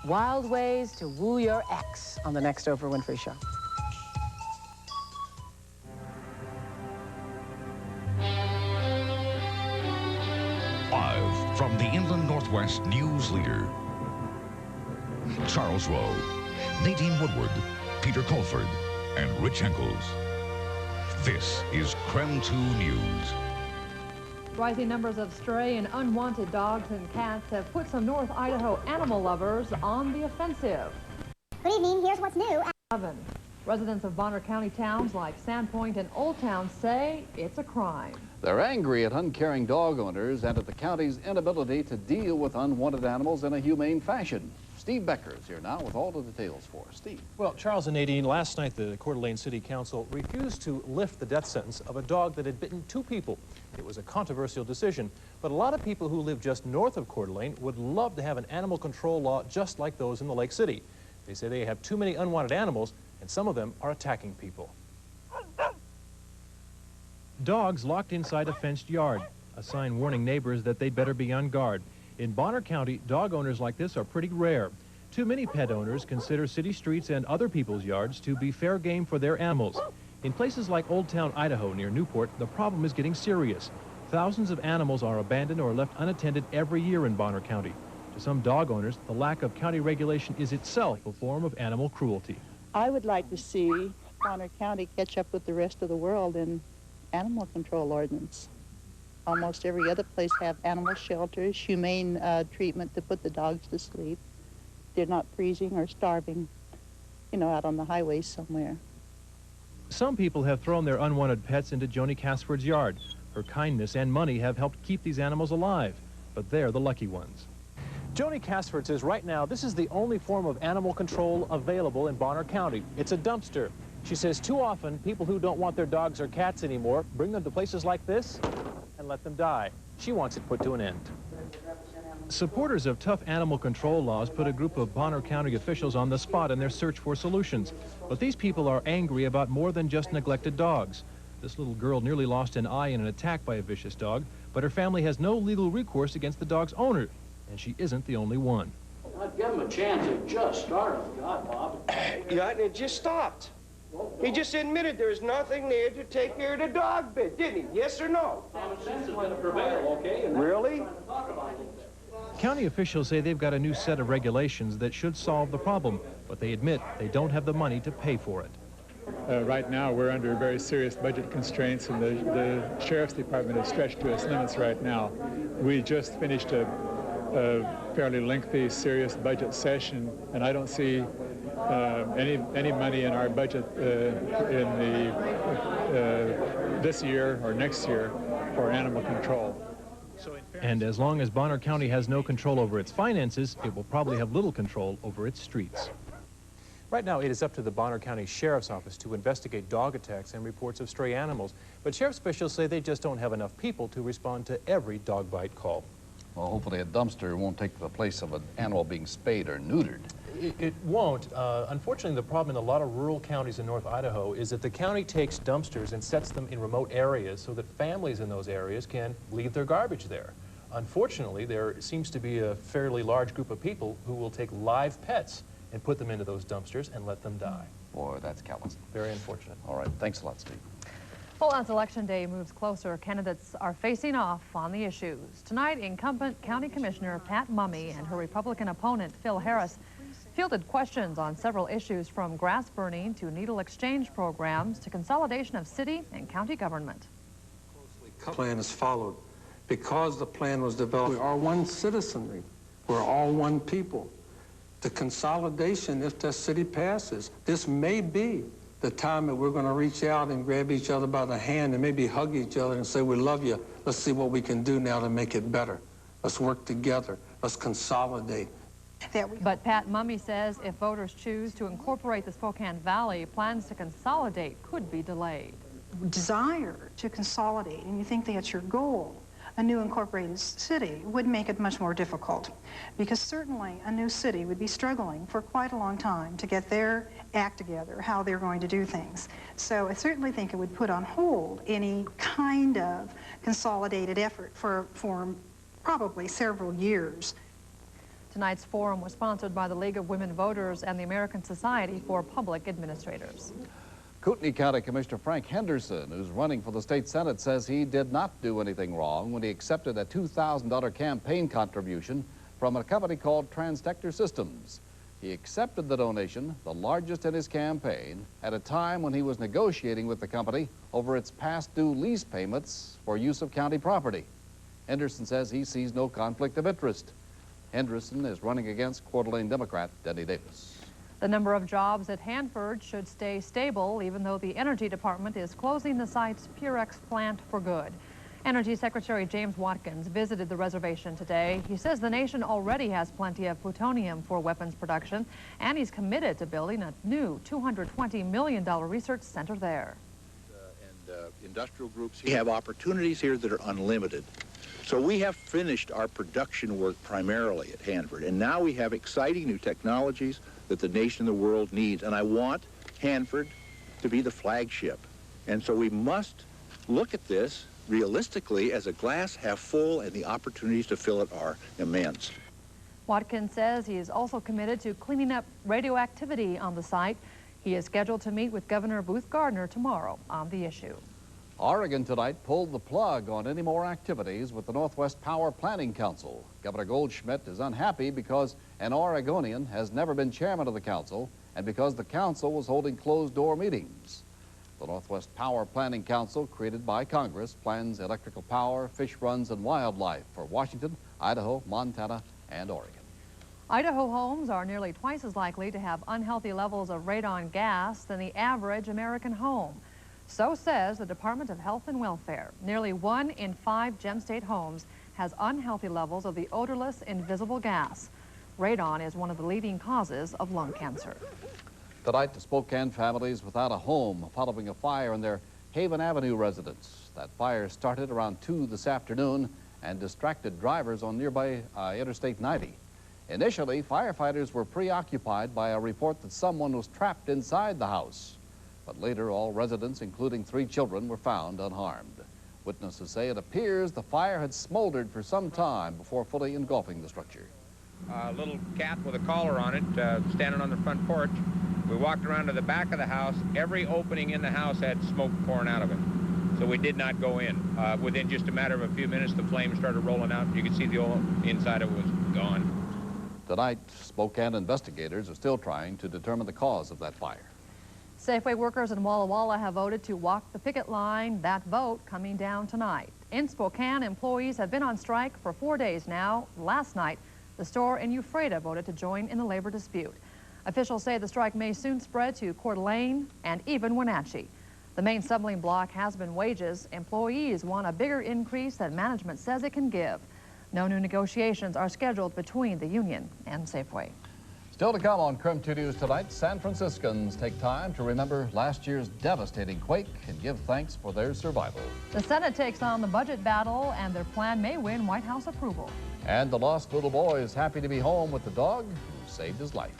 Wild ways to woo your ex on the next Oprah Winfrey Show. Live from the Inland Northwest News Leader, Charles Rowe, Nadine Woodward, Peter Colford, and Rich Henkels. This is KREM 2 News. Rising numbers of stray and unwanted dogs and cats have put some North Idaho animal lovers on the offensive. Good evening, here's what's new. Residents of Bonner County towns like Sandpoint and Old Town say it's a crime. They're angry at uncaring dog owners and at the county's inability to deal with unwanted animals in a humane fashion. Steve Becker is here now with all the details for us. Steve. Well, Charles and Nadine, last night the Coeur d'Alene City Council refused to lift the death sentence of a dog that had bitten 2 people. It was a controversial decision, but a lot of people who live just north of Coeur d'Alene would love to have an animal control law just like those in the Lake City. They say they have too many unwanted animals, and some of them are attacking people. Dogs locked inside a fenced yard, a sign warning neighbors that they'd better be on guard. In Bonner County, dog owners like this are pretty rare. Too many pet owners consider city streets and other people's yards to be fair game for their animals. In places like Old Town, Idaho, near Newport, the problem is getting serious. Thousands of animals are abandoned or left unattended every year in Bonner County. To some dog owners, the lack of county regulation is itself a form of animal cruelty. I would like to see Bonner County catch up with the rest of the world in animal control ordinance. Almost every other place have animal shelters, humane treatment to put the dogs to sleep. They're not freezing or starving, you know, out on the highway somewhere. Some people have thrown their unwanted pets into Joni Casford's yard. Her kindness and money have helped keep these animals alive, but they're the lucky ones. Joni Casford says right now this is the only form of animal control available in Bonner County. It's a dumpster. She says too often people who don't want their dogs or cats anymore bring them to places like this and let them die. She wants it put to an end. Supporters of tough animal control laws put a group of Bonner County officials on the spot in their search for solutions. But these people are angry about more than just neglected dogs. This little girl nearly lost an eye in an attack by a vicious dog, but her family has no legal recourse against the dog's owner, and she isn't the only one. I'd give him a chance. It just started. God, Bob. Yeah, and it just stopped. He just admitted there's nothing there to take care of the dog bit, didn't he? Yes or no? Common sense is going to prevail, okay? And really? County officials say they've got a new set of regulations that should solve the problem, but they admit they don't have the money to pay for it. Right now, we're under very serious budget constraints, and the Sheriff's Department is stretched to its limits right now. We just finished a fairly lengthy, serious budget session, and I don't see any money in our budget this year or next year for animal control. And as long as Bonner County has no control over its finances, it will probably have little control over its streets. Right now, it is up to the Bonner County Sheriff's Office to investigate dog attacks and reports of stray animals. But sheriff's officials say they just don't have enough people to respond to every dog bite call. Well, hopefully a dumpster won't take the place of an animal being spayed or neutered. It won't. Unfortunately, the problem in a lot of rural counties in North Idaho is that the county takes dumpsters and sets them in remote areas so that families in those areas can leave their garbage there. Unfortunately, there seems to be a fairly large group of people who will take live pets and put them into those dumpsters and let them die. Boy, that's callous. Very unfortunate. All right, thanks a lot, Steve. Well, as Election Day moves closer, candidates are facing off on the issues. Tonight, incumbent County Commissioner Pat Mummy and her Republican opponent, Phil Harris, fielded questions on several issues from grass burning to needle exchange programs to consolidation of city and county government. The plan is followed. Because the plan was developed, we are one citizenry. We're all one people. The consolidation, if the city passes, this may be the time that we're going to reach out and grab each other by the hand and maybe hug each other and say, we love you. Let's see what we can do now to make it better. Let's work together. Let's consolidate. But Pat Mummy says if voters choose to incorporate the Spokane Valley, plans to consolidate could be delayed. Desire to consolidate, and you think that's your goal, a new incorporated city would make it much more difficult, because certainly a new city would be struggling for quite a long time to get their act together, how they're going to do things. So I certainly think it would put on hold any kind of consolidated effort for probably several years. Tonight's forum was sponsored by the League of Women Voters and the American Society for Public Administrators. Kootenai County Commissioner Frank Henderson, who's running for the state Senate, says he did not do anything wrong when he accepted a $2,000 campaign contribution from a company called Transdector Systems. He accepted the donation, the largest in his campaign, at a time when he was negotiating with the company over its past due lease payments for use of county property. Henderson says he sees no conflict of interest. Henderson is running against Coeur d'Alene Democrat Denny Davis. The number of jobs at Hanford should stay stable, even though the Energy Department is closing the site's Purex plant for good. Energy Secretary James Watkins visited the reservation today. He says the nation already has plenty of plutonium for weapons production, and he's committed to building a new $220 million research center there. Industrial groups, we have opportunities here that are unlimited. So we have finished our production work primarily at Hanford, and now we have exciting new technologies that the nation and the world needs, and I want Hanford to be the flagship. And so we must look at this realistically as a glass half full, and the opportunities to fill it are immense. Watkins says he is also committed to cleaning up radioactivity on the site. He is scheduled to meet with Governor Booth Gardner tomorrow on the issue. Oregon tonight pulled the plug on any more activities with the Northwest Power Planning Council. Governor Goldschmidt is unhappy because an Oregonian has never been chairman of the council and because the council was holding closed-door meetings. The Northwest Power Planning Council, created by Congress, plans electrical power, fish runs, and wildlife for Washington, Idaho, Montana, and Oregon. Idaho homes are nearly twice as likely to have unhealthy levels of radon gas than the average American home. So says the Department of Health and Welfare. Nearly 1 in 5 Gem State homes has unhealthy levels of the odorless, invisible gas. Radon is one of the leading causes of lung cancer. Tonight, the Spokane families without a home following a fire in their Haven Avenue residence. That fire started around 2 this afternoon and distracted drivers on nearby Interstate 90. Initially, firefighters were preoccupied by a report that someone was trapped inside the house. But later, all residents, including 3 children, were found unharmed. Witnesses say it appears the fire had smoldered for some time before fully engulfing the structure. A little cat with a collar on it, standing on the front porch. We walked around to the back of the house. Every opening in the house had smoke pouring out of it. So we did not go in. Within just a matter of a few minutes, the flames started rolling out. You could see the whole inside of it was gone. Tonight, Spokane investigators are still trying to determine the cause of that fire. Safeway workers in Walla Walla have voted to walk the picket line. That vote coming down tonight. In Spokane, employees have been on strike for 4 days now. Last night, the store in Ephrata voted to join in the labor dispute. Officials say the strike may soon spread to Coeur d'Alene and even Wenatchee. The main stumbling block has been wages. Employees want a bigger increase than management says it can give. No new negotiations are scheduled between the union and Safeway. Still to come on KREM 2 News tonight, San Franciscans take time to remember last year's devastating quake and give thanks for their survival. The Senate takes on the budget battle, and their plan may win White House approval. And the lost little boy is happy to be home with the dog who saved his life.